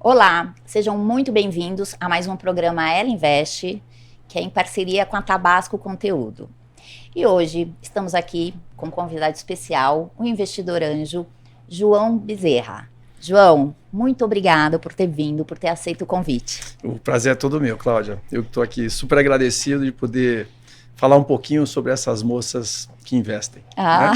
Olá, sejam muito bem-vindos a mais um programa Ela Investe, que é em parceria com a Tabasco Conteúdo. E hoje estamos aqui com um convidado especial, o investidor anjo João Bezerra. João, muito obrigada por ter vindo, por ter aceito o convite. O prazer é todo meu, Cláudia. Eu estou aqui super agradecido de poder falar um pouquinho sobre essas moças que investem. Né?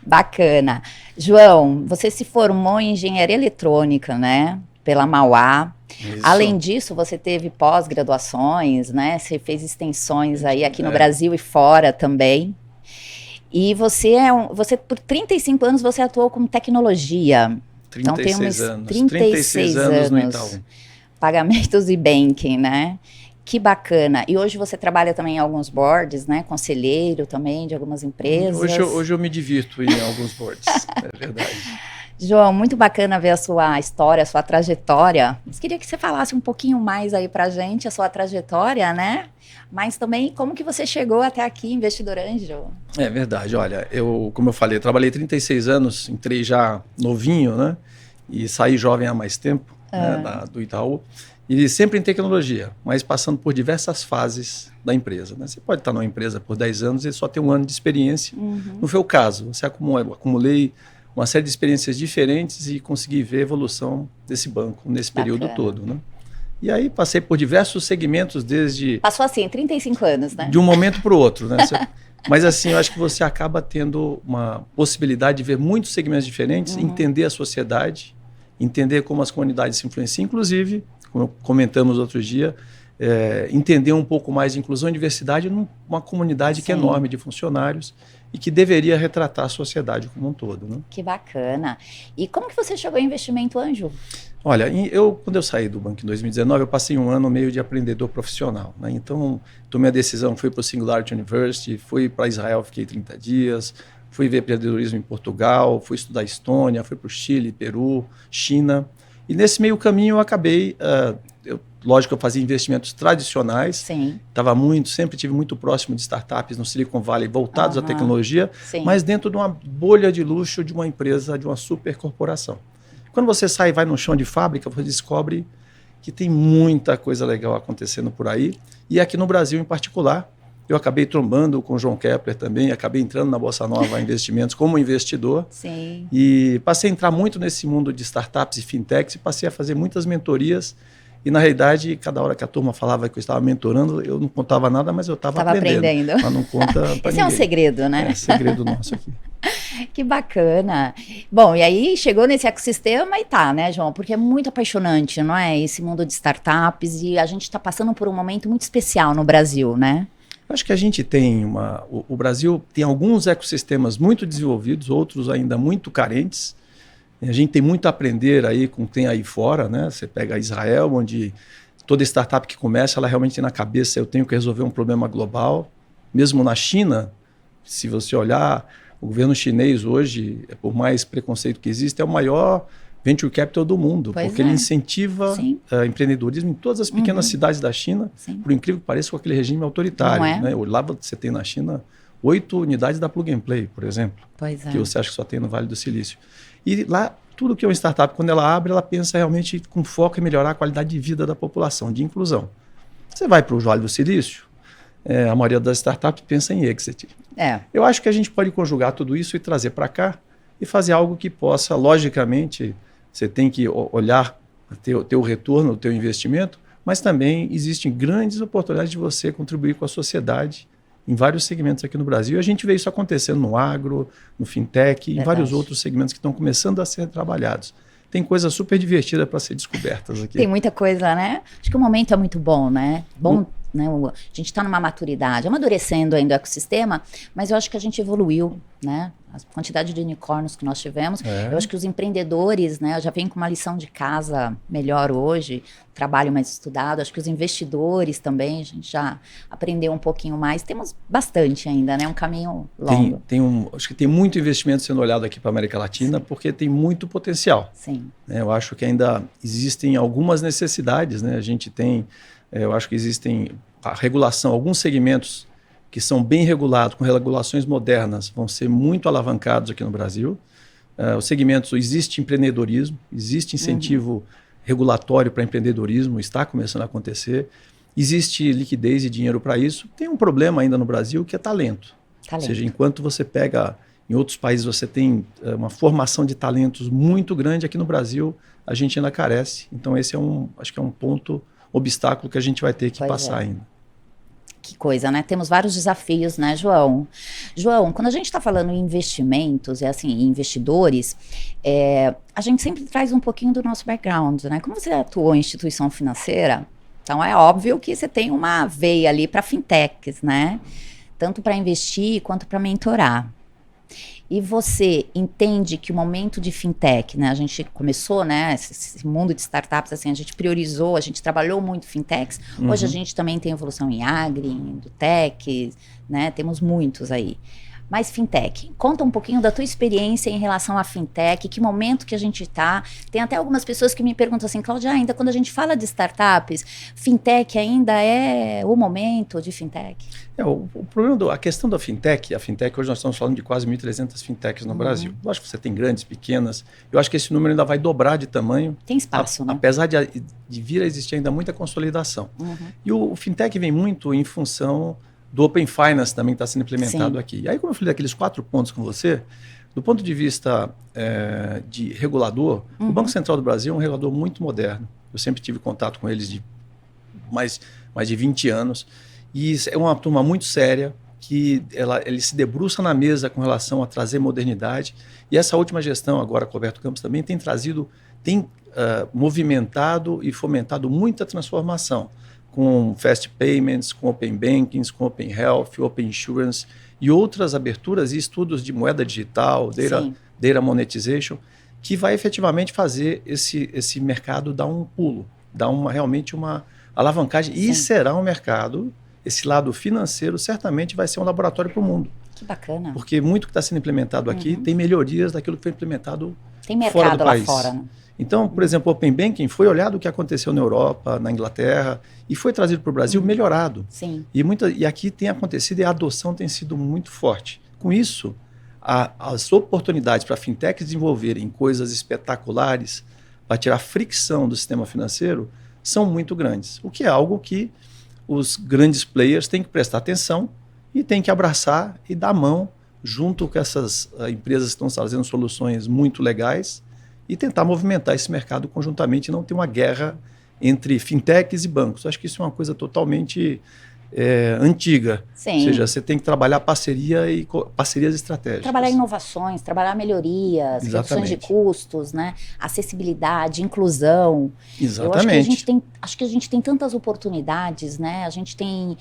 Bacana. João, você se formou em engenharia eletrônica, né? Pela Mauá. Isso. Além disso, você teve pós-graduações, né? Você fez extensões aí aqui no Brasil e fora também. E você por 35 anos você atuou com tecnologia. 36 anos. 36 anos no Itaú. Pagamentos e banking, né? Que bacana. E hoje você trabalha também em alguns boards, né? Conselheiro também de algumas empresas. Hoje eu me divirto em alguns boards, é verdade. João, muito bacana ver a sua história, a sua trajetória. Mas queria que você falasse um pouquinho mais aí pra gente, a sua trajetória, né? Mas também como que você chegou até aqui, investidor anjo? É verdade, olha, como eu falei, trabalhei 36 anos, entrei já novinho, né? E saí jovem há mais tempo, né, do Itaú. E sempre em tecnologia, mas passando por diversas fases da empresa. Né? Você pode estar numa empresa por 10 anos e só ter um ano de experiência. Não foi o caso, você acumulei uma série de experiências diferentes e consegui ver a evolução desse banco nesse período todo, né? E aí passei por diversos segmentos desde... Passou assim, 35 anos, né? De um momento para o outro, né? Mas assim, eu acho que você acaba tendo uma possibilidade de ver muitos segmentos diferentes, entender a sociedade, entender como as comunidades se influenciam, inclusive, como comentamos outro dia, entender um pouco mais de inclusão e diversidade numa comunidade que é enorme de funcionários e que deveria retratar a sociedade como um todo. Né? Que bacana. E como que você chegou ao investimento anjo? Olha, quando eu saí do banco em 2019, eu passei um ano meio de aprendedor profissional. Né? Então, tomei a decisão, fui para o Singularity University, fui para Israel, fiquei 30 dias, fui ver empreendedorismo em Portugal, fui estudar Estônia, fui para o Chile, Peru, China. E nesse meio caminho eu acabei... Lógico, eu fazia investimentos tradicionais. Sim. Sempre tive muito próximo de startups no Silicon Valley voltados à tecnologia, Sim. mas dentro de uma bolha de luxo de uma empresa, de uma supercorporação. Quando você sai e vai no chão de fábrica, você descobre que tem muita coisa legal acontecendo por aí. E aqui no Brasil, em particular, eu acabei trombando com o João Kepler também, acabei entrando na Bolsa Nova Investimentos como investidor. Sim. E passei a entrar muito nesse mundo de startups e fintechs e passei a fazer muitas mentorias. E, na realidade, cada hora que a turma falava que eu estava mentorando, eu não contava nada, mas eu estava aprendendo. Mas não conta para ninguém. Esse é um segredo, né? É segredo nosso aqui. Que bacana. Bom, e aí chegou nesse ecossistema e tá, né, João? Porque é muito apaixonante, não é? Esse mundo de startups e a gente está passando por um momento muito especial no Brasil, né? Acho que a gente tem o Brasil tem alguns ecossistemas muito desenvolvidos, outros ainda muito carentes. A gente tem muito a aprender aí com o que tem aí fora, né? Você pega Israel, onde toda startup que começa, ela realmente tem na cabeça, eu tenho que resolver um problema global. Mesmo na China, se você olhar, o governo chinês hoje, por mais preconceito que existe, é o maior venture capital do mundo, porque ele incentiva empreendedorismo em todas as pequenas cidades da China, por incrível que pareça, com aquele regime autoritário. Né? Lá você tem na China 8 unidades da Plug and Play, por exemplo, que você acha que só tem no Vale do Silício. E lá, tudo que é uma startup, quando ela abre, ela pensa realmente com foco em melhorar a qualidade de vida da população, de inclusão. Você vai para o Vale do Silício, a maioria das startups pensa em exit. Eu acho que a gente pode conjugar tudo isso e trazer para cá e fazer algo que possa, logicamente, você tem que olhar, ter o retorno, o teu investimento, mas também existem grandes oportunidades de você contribuir com a sociedade em vários segmentos aqui no Brasil. E a gente vê isso acontecendo no agro, no fintech, em vários outros segmentos que estão começando a ser trabalhados. Tem coisa super divertida para ser descobertas aqui. Tem muita coisa, né? Acho que o momento é muito bom, né? Né? A gente está numa maturidade, amadurecendo ainda o ecossistema, mas eu acho que a gente evoluiu, né? A quantidade de unicórnios que nós tivemos. Eu acho que os empreendedores, né, já vêm com uma lição de casa melhor hoje, trabalho mais estudado. Acho que os investidores também, a gente já aprendeu um pouquinho mais. Temos bastante ainda, né? Um caminho longo. Acho que tem muito investimento sendo olhado aqui para a América Latina, porque tem muito potencial. Sim. Eu acho que ainda existem algumas necessidades, né? A gente tem... Eu acho que existem a regulação, alguns segmentos que são bem regulados, com regulações modernas, vão ser muito alavancados aqui no Brasil. Os segmentos, existe empreendedorismo, existe incentivo regulatório para empreendedorismo está começando a acontecer. Existe liquidez e dinheiro para isso. Tem um problema ainda no Brasil que é talento. Ou seja, enquanto você pega, em outros países você tem uma formação de talentos muito grande, aqui no Brasil a gente ainda carece. Então esse acho que é um ponto, obstáculo que a gente vai ter que passar ainda. Que coisa, né? Temos vários desafios, né, João? João, quando a gente está falando em investimentos, investidores, a gente sempre traz um pouquinho do nosso background, né? Como você atuou em instituição financeira, então é óbvio que você tem uma veia ali para fintechs, né? Tanto para investir quanto para mentorar. E você entende que o momento de fintech, né? A gente começou, né? Esse mundo de startups, assim, a gente priorizou, a gente trabalhou muito fintechs. Hoje a gente também tem evolução em agri, em edutech, né? Temos muitos aí. Mas fintech, conta um pouquinho da tua experiência em relação à fintech, que momento que a gente está. Tem até algumas pessoas que me perguntam assim, Cláudia, ainda quando a gente fala de startups, fintech ainda é o momento de fintech? O problema, a questão da fintech, a fintech, hoje nós estamos falando de quase 1.300 fintechs no Brasil. Eu acho que você tem grandes, pequenas, eu acho que esse número ainda vai dobrar de tamanho. Tem espaço, né? Apesar de vir a existir ainda muita consolidação. E o fintech vem muito em função do Open Finance também que está sendo implementado aqui. E aí, como eu falei daqueles 4 pontos com você, do ponto de vista de regulador, o Banco Central do Brasil é um regulador muito moderno. Eu sempre tive contato com eles de mais de 20 anos. E é uma turma muito séria, que ele se debruça na mesa com relação a trazer modernidade. E essa última gestão, agora com o Roberto Campos, também tem movimentado e fomentado muita transformação, com Fast Payments, com Open Bankings, com Open Health, Open Insurance e outras aberturas e estudos de moeda digital, Data Monetization, que vai efetivamente fazer esse mercado dar um pulo, dar realmente uma alavancagem. E será um mercado, esse lado financeiro certamente vai ser um laboratório para o mundo. Que bacana. Porque muito que está sendo implementado aqui tem melhorias daquilo que foi implementado tem mercado fora do país. Lá fora, né? Então, por exemplo, o Open Banking foi olhado o que aconteceu na Europa, na Inglaterra, e foi trazido para o Brasil melhorado. Sim. E aqui tem acontecido e a adoção tem sido muito forte. Com isso, as oportunidades para fintechs desenvolverem coisas espetaculares, para tirar fricção do sistema financeiro, são muito grandes. O que é algo que os grandes players têm que prestar atenção e têm que abraçar e dar mão junto com essas empresas que estão fazendo soluções muito legais e tentar movimentar esse mercado conjuntamente e não ter uma guerra entre fintechs e bancos. Acho que isso é uma coisa totalmente antiga. Sim. Ou seja, você tem que trabalhar parcerias estratégicas. Trabalhar inovações, trabalhar melhorias, reduções de custos, né? Acessibilidade, inclusão. Exatamente. Acho que a gente tem tantas oportunidades, né? A gente tem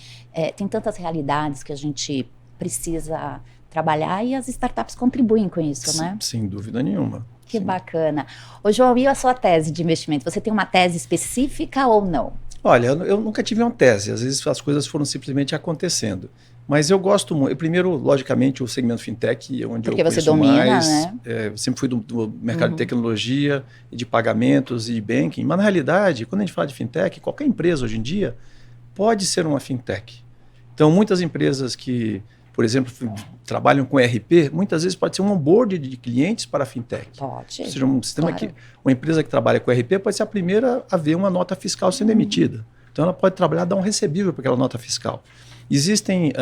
tantas realidades que a gente precisa trabalhar e as startups contribuem com isso, né? Sem dúvida nenhuma. Que bacana. Ô, João, e a sua tese de investimento? Você tem uma tese específica ou não? Olha, eu nunca tive uma tese. Às vezes as coisas foram simplesmente acontecendo. Mas eu gosto muito. Primeiro, logicamente, o segmento fintech, onde porque eu você conheço domina, mais. Né? Eu sempre fui do mercado de tecnologia, e de pagamentos e banking. Mas, na realidade, quando a gente fala de fintech, qualquer empresa hoje em dia pode ser uma fintech. Então, muitas empresas que, por exemplo, trabalham com ERP, muitas vezes pode ser um onboard de clientes para a fintech. Pode. Ou seja, um sistema que uma empresa que trabalha com ERP pode ser a primeira a ver uma nota fiscal sendo emitida. Então, ela pode trabalhar, dar um recebível para aquela nota fiscal. Existem,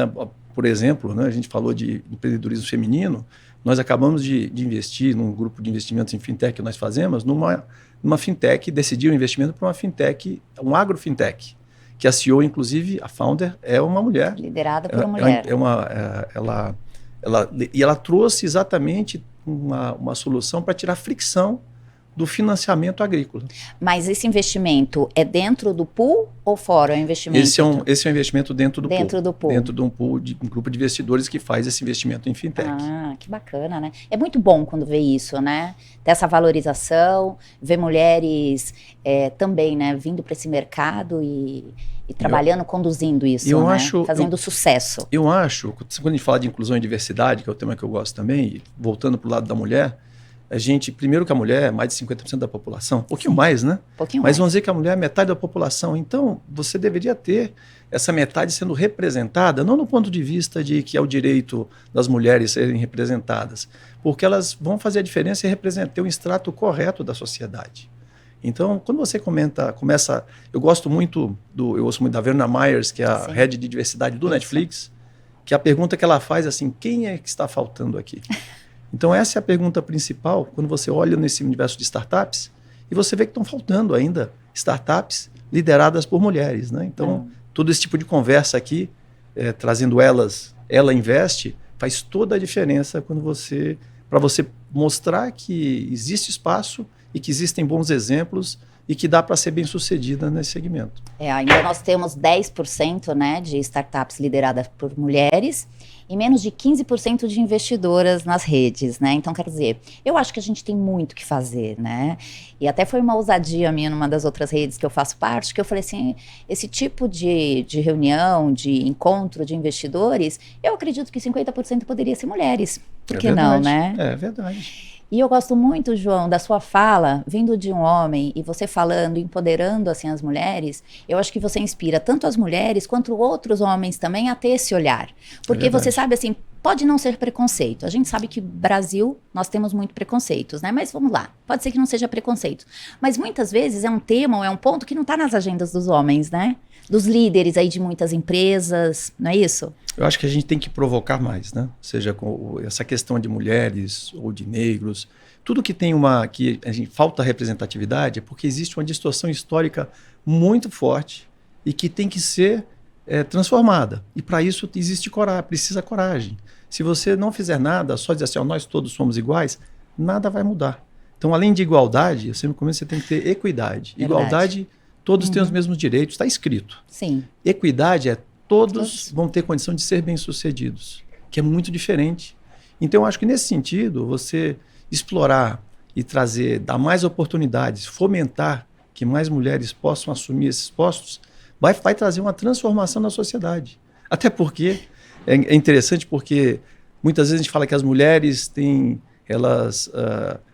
por exemplo, né, a gente falou de empreendedorismo feminino, nós acabamos de investir num grupo de investimentos em fintech que nós fazemos, numa fintech, decidiu o investimento para uma fintech, um agrofintech, que a CEO, inclusive, a founder, é uma mulher. Liderada por uma mulher. Ela trouxe exatamente uma solução para tirar fricção do financiamento agrícola. Mas esse investimento é dentro do pool ou fora o investimento? Esse é um investimento dentro do pool. Dentro do pool. Dentro de um pool, de um grupo de investidores que faz esse investimento em fintech. Ah, que bacana, né? É muito bom quando vê isso, né? Ter essa valorização, ver mulheres também, né? Vindo para esse mercado e trabalhando, conduzindo isso, né? Fazendo sucesso. Eu acho, quando a gente fala de inclusão e diversidade, que é o tema que eu gosto também, e voltando para o lado da mulher, primeiro que a mulher é mais de 50% da população, um pouquinho mais, né? Mas vamos dizer que a mulher é metade da população. Então, você deveria ter essa metade sendo representada, não no ponto de vista de que é o direito das mulheres serem representadas, porque elas vão fazer a diferença e representar o extrato correto da sociedade. Então, quando você começa... Eu gosto muito da Verna Myers, que é a head de diversidade do Netflix, que a pergunta que ela faz é assim, quem é que está faltando aqui? Então, essa é a pergunta principal quando você olha nesse universo de startups e você vê que estão faltando ainda startups lideradas por mulheres, né? Então, todo esse tipo de conversa aqui, trazendo ela investe, faz toda a diferença para você mostrar que existe espaço e que existem bons exemplos e que dá para ser bem sucedida nesse segmento. Ainda nós temos 10%, né, de startups lideradas por mulheres e menos de 15% de investidoras nas redes, né? Então, quer dizer, eu acho que a gente tem muito o que fazer, né? E até foi uma ousadia minha numa das outras redes que eu faço parte, que eu falei assim, esse tipo de reunião, de encontro de investidores, eu acredito que 50% poderia ser mulheres. Por que não, né? É verdade. E eu gosto muito, João, da sua fala, vindo de um homem e você falando, empoderando assim as mulheres, eu acho que você inspira tanto as mulheres quanto outros homens também a ter esse olhar. Porque você sabe assim, pode não ser preconceito. A gente sabe que no Brasil nós temos muito preconceitos, né? Mas vamos lá, pode ser que não seja preconceito. Mas muitas vezes é um tema ou é um ponto que não está nas agendas dos homens, né? Dos líderes aí de muitas empresas, não é isso? Eu acho que a gente tem que provocar mais, né? Seja com essa questão de mulheres ou de negros, tudo que tem que a gente falta representatividade é porque existe uma distorção histórica muito forte e que tem que ser transformada. E para isso existe precisa coragem. Se você não fizer nada, só dizer assim, nós todos somos iguais, nada vai mudar. Então, além de igualdade, eu sempre comento, você tem que ter equidade. Verdade. Igualdade, todos têm os mesmos direitos, está escrito. Sim. Equidade é todos vão ter condição de ser bem-sucedidos, que é muito diferente. Então, eu acho que nesse sentido, você explorar e dar mais oportunidades, fomentar que mais mulheres possam assumir esses postos, vai trazer uma transformação na sociedade. Até porque, é interessante porque muitas vezes a gente fala que as mulheres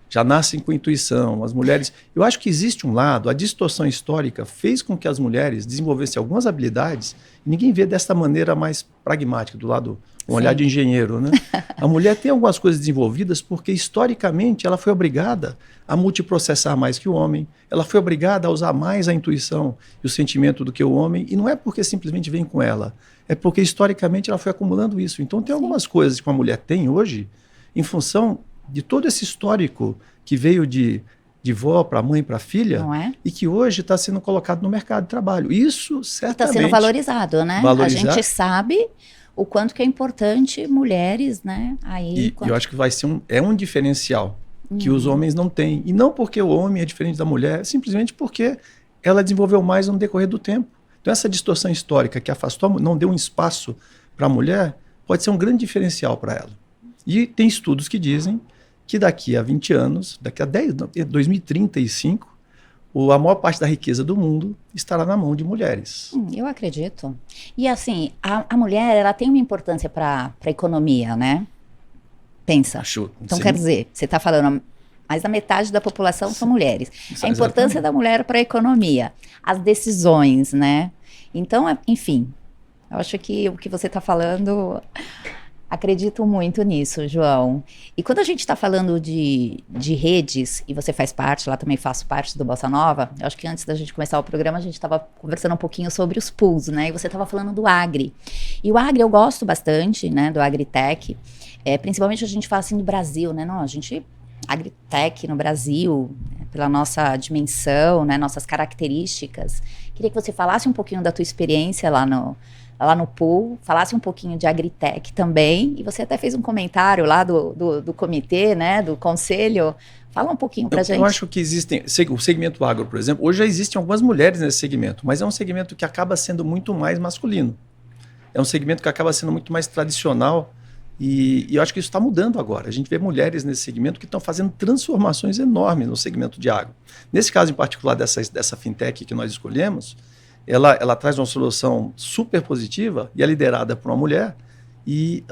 já nascem com intuição, as mulheres... Eu acho que existe um lado, a distorção histórica fez com que as mulheres desenvolvessem algumas habilidades e ninguém vê dessa maneira mais pragmática, do lado, um olhar de engenheiro, né? A mulher tem algumas coisas desenvolvidas porque, historicamente, ela foi obrigada a multiprocessar mais que o homem, ela foi obrigada a usar mais a intuição e o sentimento do que o homem, e não é porque simplesmente vem com ela, é porque, historicamente, ela foi acumulando isso. Então, tem algumas coisas que uma mulher tem hoje, em função de todo esse histórico que veio de vó para mãe para filha, não é? E que hoje está sendo colocado no mercado de trabalho. Isso certamente... Está sendo valorizado, né? A gente sabe o quanto que é importante mulheres, né? E eu acho que vai ser um diferencial que os homens não têm. E não porque o homem é diferente da mulher, simplesmente porque ela desenvolveu mais no decorrer do tempo. Então essa distorção histórica que afastou, não deu um espaço para a mulher, pode ser um grande diferencial para ela. E tem estudos que dizem que daqui a 20 anos, daqui a 2035, a maior parte da riqueza do mundo estará na mão de mulheres. Eu acredito. E assim, a mulher, ela tem uma importância para a economia, né? Pensa. Então, quer dizer, você está falando, mais da metade da população são mulheres. A importância da mulher para a economia, as decisões, né? Então, enfim, eu acho que o que você está falando... Acredito muito nisso, João. E quando a gente está falando de redes, e você faz parte, lá também faço parte do Bossa Nova, eu acho que antes da gente começar o programa, a gente estava conversando um pouquinho sobre os pools, né? E você estava falando do Agri. E o Agri eu gosto bastante, né? Do Agritech. Principalmente a gente fala assim do Brasil, né? Não, a gente... Agritech no Brasil, pela nossa dimensão, né? Nossas características. Queria que você falasse um pouquinho da tua experiência lá no pool, falasse um pouquinho de Agritech também, e você até fez um comentário lá do comitê, né, do conselho. Fala um pouquinho pra gente. Eu acho que o segmento agro, por exemplo, hoje já existem algumas mulheres nesse segmento, mas é um segmento que acaba sendo muito mais masculino. É um segmento que acaba sendo muito mais tradicional, e eu acho que isso está mudando agora. A gente vê mulheres nesse segmento que estão fazendo transformações enormes no segmento de agro. Nesse caso em particular dessa fintech que nós escolhemos, ela traz uma solução super positiva e é liderada por uma mulher e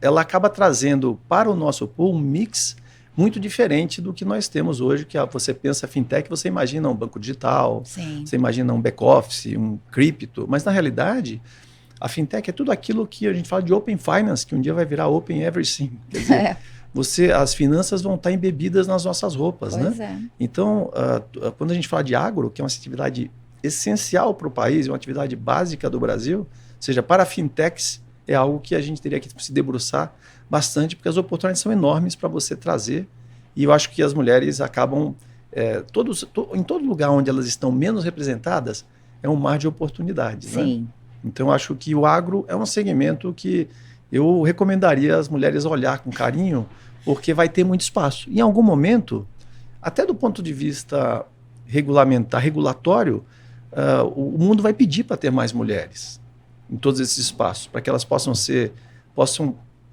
ela acaba trazendo para o nosso pool um mix muito diferente do que nós temos hoje, que você pensa fintech, você imagina um banco digital, sim, você imagina um back-office, um cripto, mas na realidade a fintech é tudo aquilo que a gente fala de open finance, que um dia vai virar open everything. Quer dizer, as finanças vão estar embebidas nas nossas roupas, Pois né? é. Então, quando a gente fala de agro, que é uma atividade essencial para o país, é uma atividade básica do Brasil, ou seja, para fintechs, é algo que a gente teria que se debruçar bastante, porque as oportunidades são enormes para você trazer, e eu acho que as mulheres acabam, em todo lugar onde elas estão menos representadas, é um mar de oportunidades. Sim. Né? Então, eu acho que o agro é um segmento que eu recomendaria as mulheres olhar com carinho, porque vai ter muito espaço. Em algum momento, até do ponto de vista regulatório, o mundo vai pedir para ter mais mulheres em todos esses espaços, para que elas possam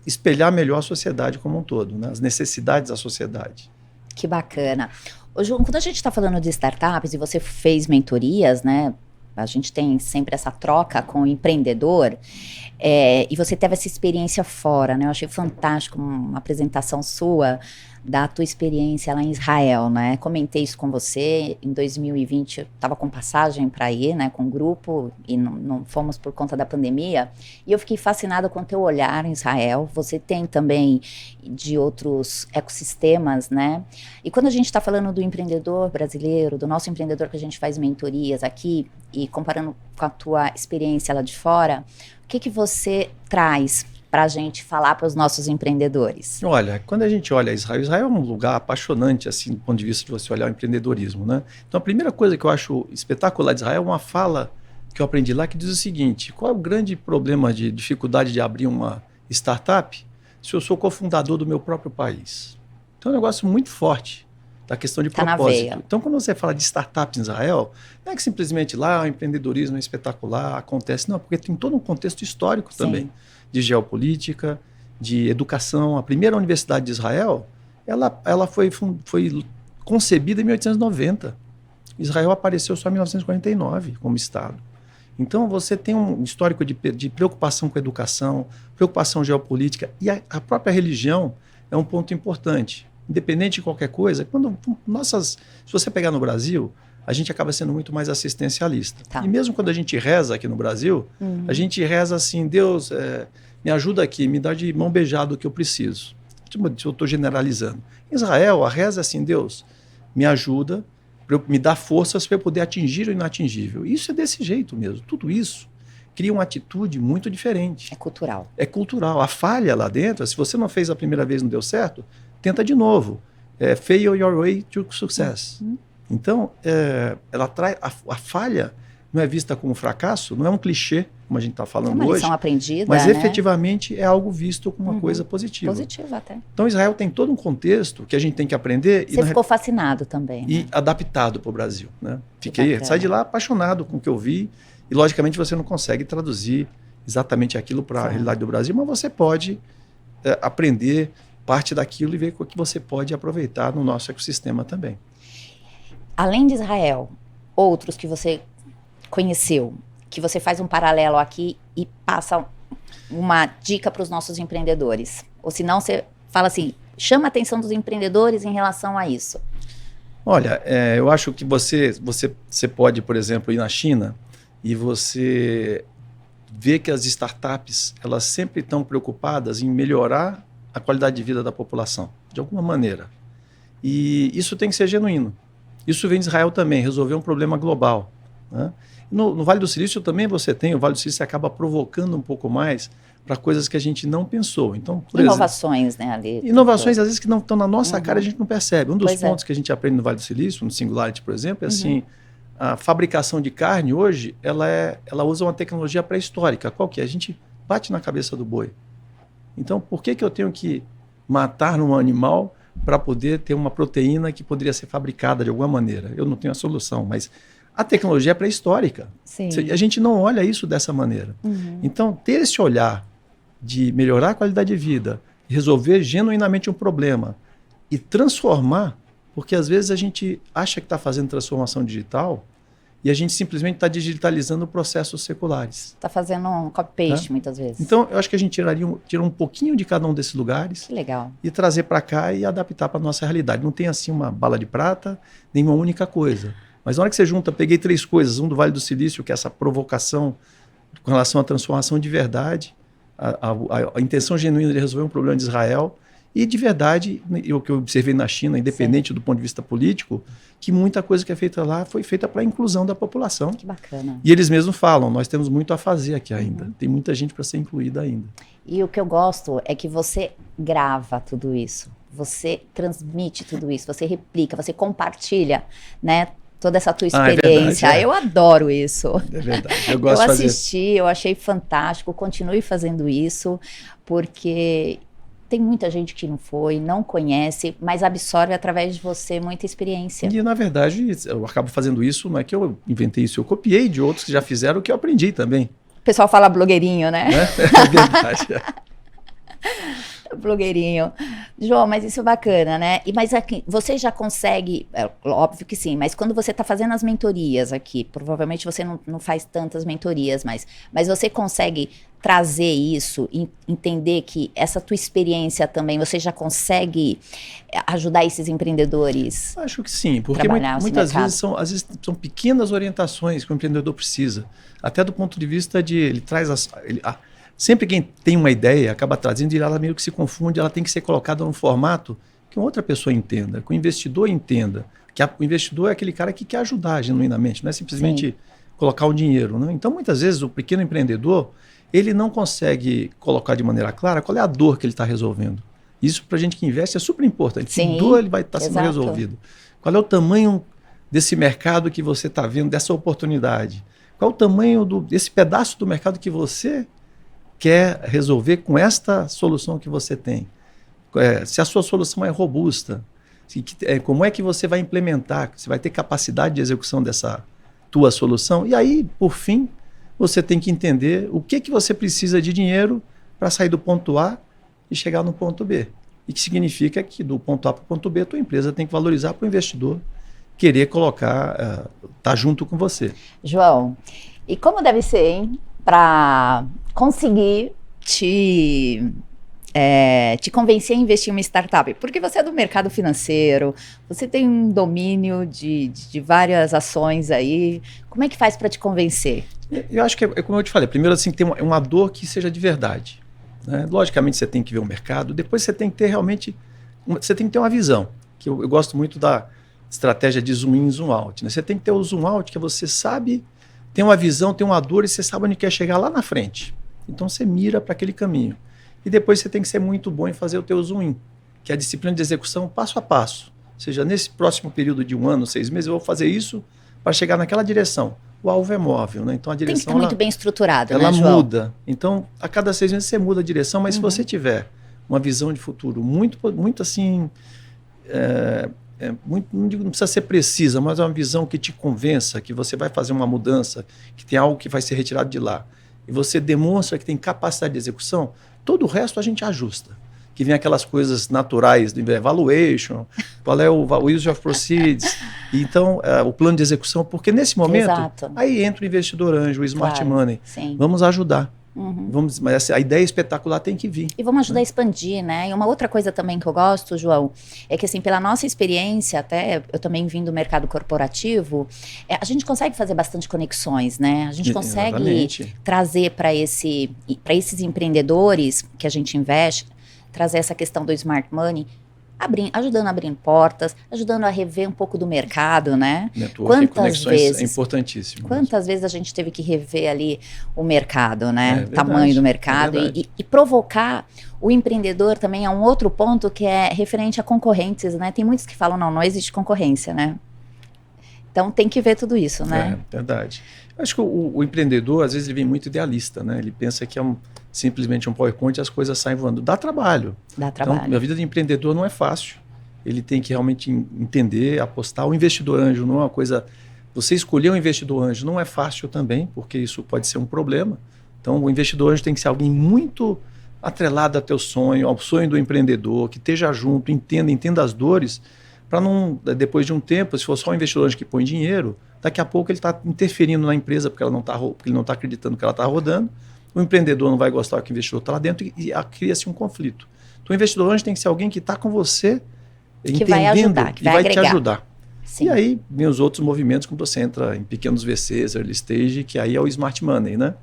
espelhar melhor a sociedade como um todo, né? As necessidades da sociedade. Que bacana. Ô, João, quando a gente está falando de startups e você fez mentorias, né? A gente tem sempre essa troca com o empreendedor, e você teve essa experiência fora, né? Eu achei fantástico uma apresentação sua da tua experiência lá em Israel, né? Comentei isso com você, em 2020 eu estava com passagem para ir, né, com o grupo, e não fomos por conta da pandemia, e eu fiquei fascinada com o teu olhar em Israel. Você tem também de outros ecossistemas, né? E quando a gente está falando do empreendedor brasileiro, do nosso empreendedor que a gente faz mentorias aqui, e comparando com a tua experiência lá de fora, o que você traz para a gente falar para os nossos empreendedores? Olha, quando a gente olha Israel é um lugar apaixonante, assim, do ponto de vista de você olhar o empreendedorismo, né? Então, a primeira coisa que eu acho espetacular de Israel é uma fala que eu aprendi lá que diz o seguinte: qual é o grande problema de dificuldade de abrir uma startup se eu sou cofundador do meu próprio país? Então, é um negócio muito forte da questão de propósito. Então, quando você fala de startup em Israel, não é que simplesmente lá o empreendedorismo é espetacular, acontece, não, porque tem todo um contexto histórico também. Sim. De geopolítica, de educação. A primeira universidade de Israel, ela foi concebida em 1890. Israel apareceu só em 1949 como Estado. Então, você tem um histórico de preocupação com a educação, preocupação geopolítica, e a própria religião é um ponto importante. Independente de qualquer coisa, se você pegar no Brasil, a gente acaba sendo muito mais assistencialista. Tá. E mesmo quando a gente reza aqui no Brasil, a gente reza assim: Deus, me ajuda aqui, me dá de mão beijada o que eu preciso. Eu estou generalizando. Em Israel, a reza é assim: Deus, me ajuda, me dá forças para eu poder atingir o inatingível. Isso é desse jeito mesmo. Tudo isso cria uma atitude muito diferente. É cultural. É cultural. A falha lá dentro, se você não fez a primeira vez e não deu certo, tenta de novo. Fail your way to success. Então, ela traz a falha não é vista como fracasso, não é um clichê, como a gente está falando hoje. É uma lição aprendida, mas né? Efetivamente é algo visto como uma coisa positiva. Positiva até. Então, Israel tem todo um contexto que a gente tem que aprender. Você ficou fascinado também, né? E adaptado para o Brasil, né? Saí de lá apaixonado com o que eu vi, e logicamente você não consegue traduzir exatamente aquilo para a realidade do Brasil, mas você pode aprender parte daquilo e ver o que você pode aproveitar no nosso ecossistema também. Além de Israel, outros que você conheceu, que você faz um paralelo aqui e passa uma dica para os nossos empreendedores? Ou se não, você fala assim, chama a atenção dos empreendedores em relação a isso. Olha, eu acho que você pode, por exemplo, ir na China e você vê que as startups, elas sempre estão preocupadas em melhorar a qualidade de vida da população, de alguma maneira. E isso tem que ser genuíno. Isso vem de Israel também, resolver um problema global, né? No Vale do Silício também você tem, o Vale do Silício acaba provocando um pouco mais para coisas que a gente não pensou. Então, inovações, né, ali. Inovações, às vezes, que não estão na nossa cara e a gente não percebe. Um dos pontos que a gente aprende no Vale do Silício, no Singularity, por exemplo, é assim, a fabricação de carne hoje, ela usa uma tecnologia pré-histórica. Qual que é? A gente bate na cabeça do boi. Então, por que eu tenho que matar um animal para poder ter uma proteína que poderia ser fabricada de alguma maneira? Eu não tenho a solução, mas a tecnologia é pré-histórica. Sim. A gente não olha isso dessa maneira. Então, ter esse olhar de melhorar a qualidade de vida, resolver genuinamente um problema e transformar, porque às vezes a gente acha que está fazendo transformação digital e a gente simplesmente está digitalizando processos seculares. Está fazendo um copy-paste, muitas vezes. Então, eu acho que a gente tira um pouquinho de cada um desses lugares. Que legal. E trazer para cá e adaptar para a nossa realidade. Não tem assim uma bala de prata, nenhuma única coisa. Mas na hora que você junta, peguei 3 coisas. Um do Vale do Silício, que é essa provocação com relação à transformação de verdade, a intenção genuína de resolver um problema de Israel, E de verdade, o que eu observei na China, independente do ponto de vista político, que muita coisa que é feita lá foi feita para a inclusão da população. Que bacana. E eles mesmos falam, nós temos muito a fazer aqui ainda. Tem muita gente para ser incluída ainda. E o que eu gosto é que você grava tudo isso, você transmite tudo isso, você replica, você compartilha, né? Toda essa tua experiência. É verdade, Eu adoro isso. É verdade. Eu gosto de fazer. Eu assisti, eu achei fantástico, continue fazendo isso, porque tem muita gente que não foi, não conhece, mas absorve através de você muita experiência. E, na verdade, eu acabo fazendo isso, não é que eu inventei isso, eu copiei de outros que já fizeram o que eu aprendi também. O pessoal fala blogueirinho, né? É verdade. Blogueirinho. João, mas isso é bacana, né? Mas aqui, você já consegue, óbvio que sim, mas quando você está fazendo as mentorias aqui, provavelmente você não faz tantas mentorias, mas você consegue trazer isso, entender que essa tua experiência também, você já consegue ajudar esses empreendedores? Acho que sim, porque muitas vezes são pequenas orientações que o empreendedor precisa, até do ponto de vista de ele traz sempre quem tem uma ideia acaba trazendo e ela meio que se confunde, ela tem que ser colocada num formato que outra pessoa entenda, que o investidor entenda, que o investidor é aquele cara que quer ajudar genuinamente, não é simplesmente colocar o dinheiro, né? Então muitas vezes o pequeno empreendedor ele não consegue colocar de maneira clara qual é a dor que ele está resolvendo. Isso para a gente que investe é super importante. Sim, que dor ele vai estar sendo resolvido? Qual é o tamanho desse mercado que você está vendo, dessa oportunidade? Qual é o tamanho desse pedaço do mercado que você quer resolver com esta solução que você tem? Se a sua solução é robusta, como é que você vai implementar? Você vai ter capacidade de execução dessa tua solução? E aí, por fim, você tem que entender o que você precisa de dinheiro para sair do ponto A e chegar no ponto B. E que significa que do ponto A para o ponto B, a tua empresa tem que valorizar para o investidor querer colocar, tá junto com você. João, e como deve ser, hein, para conseguir te convencer a investir em uma startup? Porque você é do mercado financeiro, você tem um domínio de várias ações aí. Como é que faz para te convencer? Eu acho que é como eu te falei, primeiro assim, tem uma dor que seja de verdade, né? Logicamente você tem que ver o mercado, depois você tem que ter realmente, você tem que ter uma visão, que eu gosto muito da estratégia de zoom in, zoom out, né? Você tem que ter o zoom out, que você sabe, tem uma visão, tem uma dor e você sabe onde quer chegar lá na frente. Então você mira para aquele caminho. E depois você tem que ser muito bom em fazer o teu zoom in, que é a disciplina de execução passo a passo. Ou seja, nesse próximo período de 1 ano, 6 meses, eu vou fazer isso para chegar naquela direção. O alvo é móvel, né? Então a direção tem que estar muito bem estruturado, ela né, João? muda. Então, a cada 6 meses você muda a direção, mas se você tiver uma visão de futuro muito assim, não precisa ser precisa, mas é uma visão que te convença, que você vai fazer uma mudança, que tem algo que vai ser retirado de lá, e você demonstra que tem capacidade de execução, todo o resto a gente ajusta. Que vem aquelas coisas naturais do valuation, qual é o use of proceeds, então o plano de execução, porque nesse momento, aí entra o investidor anjo, o smart money, vamos ajudar. Mas a ideia espetacular tem que vir. E vamos ajudar a expandir, né? E uma outra coisa também que eu gosto, João, é que assim, pela nossa experiência, até eu também vim do mercado corporativo, a gente consegue fazer bastante conexões, né? A gente consegue trazer para esses empreendedores que a gente investe, trazer essa questão do smart money, ajudando a abrir portas, ajudando a rever um pouco do mercado, né? Network, conexões vezes, é importantíssimo. Quantas vezes a gente teve que rever ali o mercado, né? O tamanho do mercado e provocar o empreendedor também a um outro ponto que é referente a concorrentes, né? Tem muitos que falam, não existe concorrência, né? Então tem que ver tudo isso, né? É verdade. Eu acho que o empreendedor, às vezes, ele vem muito idealista, né? Ele pensa que é simplesmente um PowerPoint e as coisas saem voando. Dá trabalho. Então, a vida de empreendedor não é fácil. Ele tem que realmente entender, apostar. O investidor anjo não é uma coisa... Você escolher um investidor anjo não é fácil também, porque isso pode ser um problema. Então, o investidor anjo tem que ser alguém muito atrelado ao teu sonho, ao sonho do empreendedor, que esteja junto, entenda as dores, para não, depois de um tempo, se for só um investidor anjo que põe dinheiro, daqui a pouco ele está interferindo na empresa porque ele não está acreditando que ela está rodando. O empreendedor não vai gostar que o investidor está lá dentro e cria-se um conflito. Então, o investidor anjo tem que ser alguém que está com você, entendendo, vai ajudar, que vai te ajudar. Sim. E aí vem os outros movimentos, quando você entra em pequenos VCs, early stage, que aí é o smart money, né?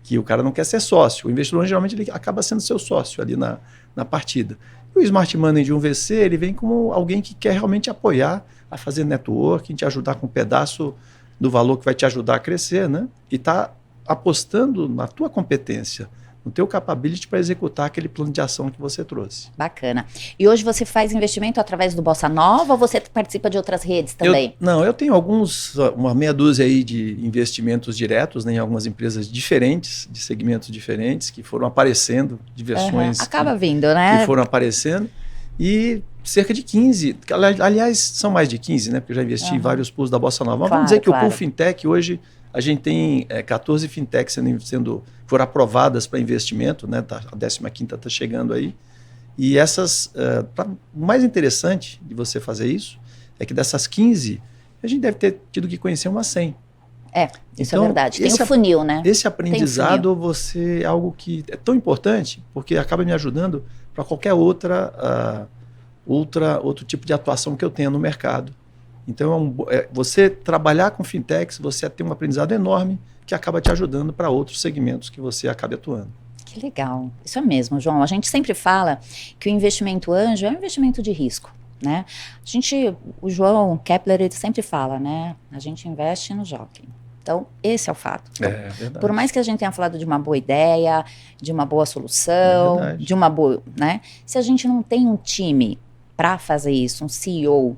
Que o cara não quer ser sócio. O investidor, geralmente, ele acaba sendo seu sócio ali na partida. E o Smart Money de um VC, ele vem como alguém que quer realmente apoiar a fazer networking, te ajudar com um pedaço do valor que vai te ajudar a crescer, né? E está apostando na tua competência, no teu capability para executar aquele plano de ação que você trouxe. Bacana. E hoje você faz investimento através do Bossa Nova ou você participa de outras redes também? Eu tenho uma meia dúzia aí de investimentos diretos, né, em algumas empresas diferentes, de segmentos diferentes, que foram aparecendo, de versões Acaba vindo, né? que foram aparecendo, e cerca de 15, aliás, são mais de 15, né, porque eu já investi em vários pools da Bossa Nova. Vamos dizer que o pool Fintech hoje, a gente tem 14 fintechs foram aprovadas para investimento, né? A 15ª está chegando aí. E essas, o mais interessante de você fazer isso é que dessas 15, a gente deve ter tido que conhecer umas 100. Isso é verdade. Tem o funil, né? Esse aprendizado é algo que é tão importante, porque acaba me ajudando para qualquer outro tipo de atuação que eu tenha no mercado. Então, você trabalhar com fintechs, você tem um aprendizado enorme que acaba te ajudando para outros segmentos que você acabe atuando. Que legal. Isso é mesmo, João. A gente sempre fala que o investimento anjo é um investimento de risco, né? O João Kepler, ele sempre fala, né? A gente investe no jockey. Então, esse é o fato. Então, Verdade. por mais que a gente tenha falado de uma boa ideia, de uma boa solução, de uma boa, né? Se a gente não tem um time para fazer isso, um CEO,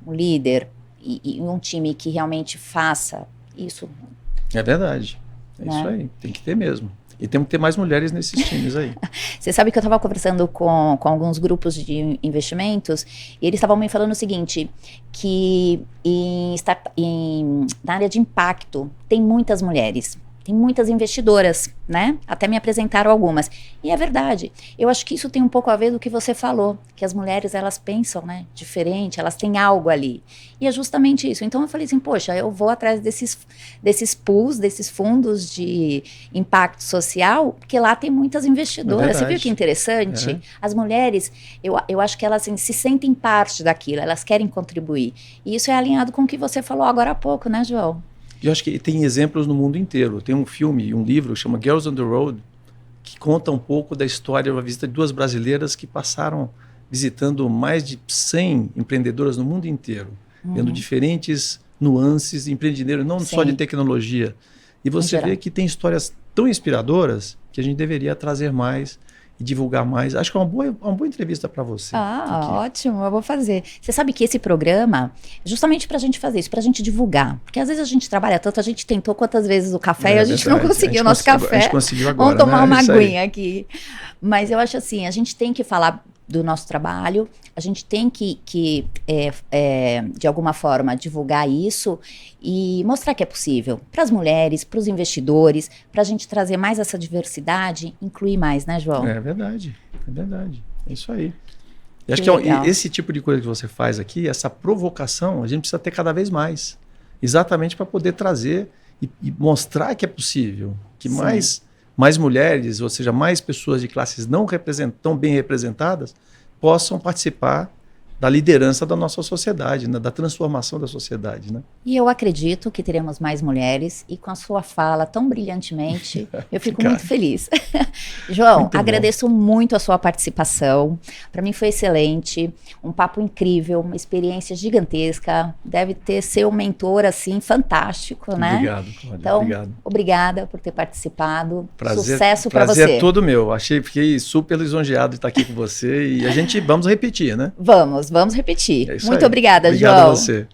um líder e um time que realmente faça isso. É verdade. É isso aí. Tem que ter mesmo. E temos que ter mais mulheres nesses times aí. Você sabe que eu estava conversando com alguns grupos de investimentos e eles estavam me falando o seguinte, que na área de impacto tem muitas mulheres. Tem muitas investidoras, né? Até me apresentaram algumas. E é verdade. Eu acho que isso tem um pouco a ver do que você falou, que as mulheres, elas pensam, né, diferente, elas têm algo ali. E é justamente isso. Então eu falei assim, poxa, eu vou atrás desses pools, desses fundos de impacto social, porque lá tem muitas investidoras. Você viu que interessante? As mulheres, eu acho que elas assim, se sentem parte daquilo, elas querem contribuir. E isso é alinhado com o que você falou agora há pouco, né, João? E eu acho que tem exemplos no mundo inteiro. Tem um filme e um livro que chama Girls on the Road, que conta um pouco da história de uma visita de duas brasileiras que passaram visitando mais de 100 empreendedoras no mundo inteiro, vendo diferentes nuances de empreendedores, não só de tecnologia. E você vê que tem histórias tão inspiradoras que a gente deveria trazer mais e divulgar mais. Acho que é uma boa entrevista para você. Ótimo, eu vou fazer. Você sabe que esse programa é justamente para a gente fazer isso, para a gente divulgar. Porque às vezes a gente trabalha tanto, a gente tentou quantas vezes o café e a gente não conseguiu o nosso café. A gente conseguiu agora, vamos tomar uma aguinha aqui. Mas eu acho assim, a gente tem que falar do nosso trabalho, a gente tem que de alguma forma, divulgar isso e mostrar que é possível para as mulheres, para os investidores, para a gente trazer mais essa diversidade, incluir mais, né, João? É verdade. É isso aí. E acho que esse tipo de coisa que você faz aqui, essa provocação, a gente precisa ter cada vez mais. Exatamente para poder trazer e mostrar que é possível, que mais mulheres, ou seja, mais pessoas de classes não tão bem representadas, possam participar da liderança da nossa sociedade, né? Da transformação da sociedade. Né? E eu acredito que teremos mais mulheres, e com a sua fala tão brilhantemente, eu fico muito feliz. João, muito agradeço muito a sua participação, para mim foi excelente, um papo incrível, uma experiência gigantesca, deve ter seu mentor assim, fantástico, né? Obrigado, Cláudia, então, obrigada por ter participado, prazer, sucesso para você. Prazer é todo meu, fiquei super lisonjeado de estar aqui com você, e a gente vamos repetir, né? Vamos repetir. É muito obrigada, João. Obrigado a você.